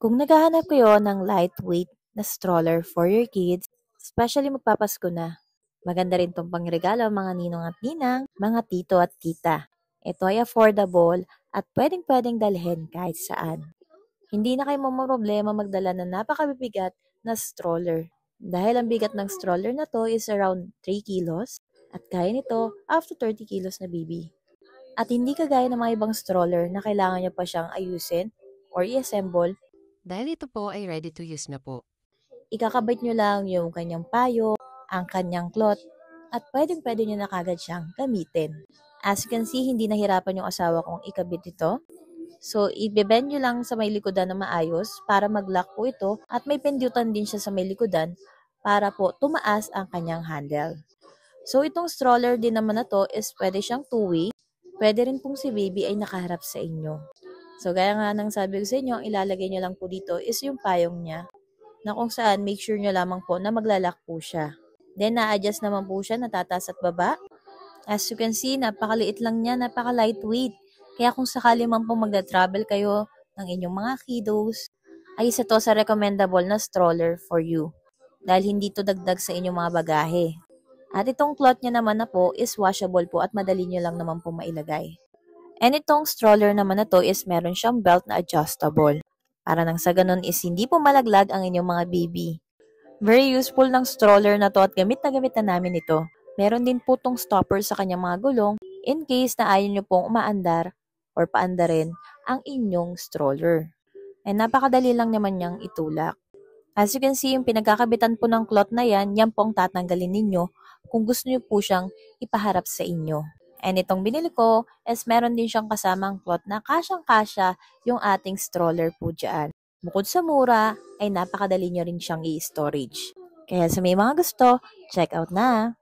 Kung naghahanap kayo ng lightweight na stroller for your kids, especially magpapasko na, maganda rin itong pangregalo mga ninong at ninang, mga tito at tita. Ito ay affordable at pwedeng-pwedeng dalhin kahit saan. Hindi na kayo problema magdala ng napakabibigat na stroller. Dahil ang bigat ng stroller na to is around 3 kilos at kaya nito up to 30 kilos na baby. At hindi kagaya ng mga ibang stroller na kailangan nyo pa siyang ayusin or i-assemble. Dahil ito po ay ready to use na po. Ikakabit nyo lang yung kanyang payo, ang kanyang cloth, at pwedeng-pwede nyo na kagad siyang gamitin. As you can see, hindi nahirapan yung asawa kong ikabit ito. So, i-bend nyo lang sa may likodan na maayos para mag-lock po ito at may pindutan din siya sa may likodan para po tumaas ang kanyang handle. So, itong stroller din naman na to is pwede siyang two-way. Pwede rin pong si baby ay nakaharap sa inyo. So, gaya nga ng sabi ko sa inyo, ang ilalagay nyo lang po dito is yung payong niya na kung saan make sure nyo lamang po na maglalak po siya. Then, na-adjust naman po siya, natataas at baba. As you can see, napakaliit lang niya, napaka-lightweight. Kaya kung sakali man po magda-travel kayo ng inyong mga kiddos, ay isa to sa recommendable na stroller for you. Dahil hindi to dagdag sa inyong mga bagahe. At itong cloth niya naman na po is washable po at madali nyo lang naman po mailagay. And itong stroller naman na to is meron siyang belt na adjustable. Para nang sa ganun is hindi po malaglag ang inyong mga baby. Very useful ng stroller na to at gamit na namin ito. Meron din po tong stopper sa kanyang mga gulong in case na ayaw nyo pong umaandar or paandarin ang inyong stroller. And napakadali lang naman niyang itulak. As you can see, yung pinagkakabitan po ng cloth na yan po ang tatanggalin ninyo kung gusto nyo po siyang ipaharap sa inyo. And itong binili ko is meron din siyang kasamang cloth na kasyang-kasya yung ating stroller po dyan. Bukod sa mura, ay napakadali nyo rin siyang i-storage. Kaya sa may mga gusto, check out na!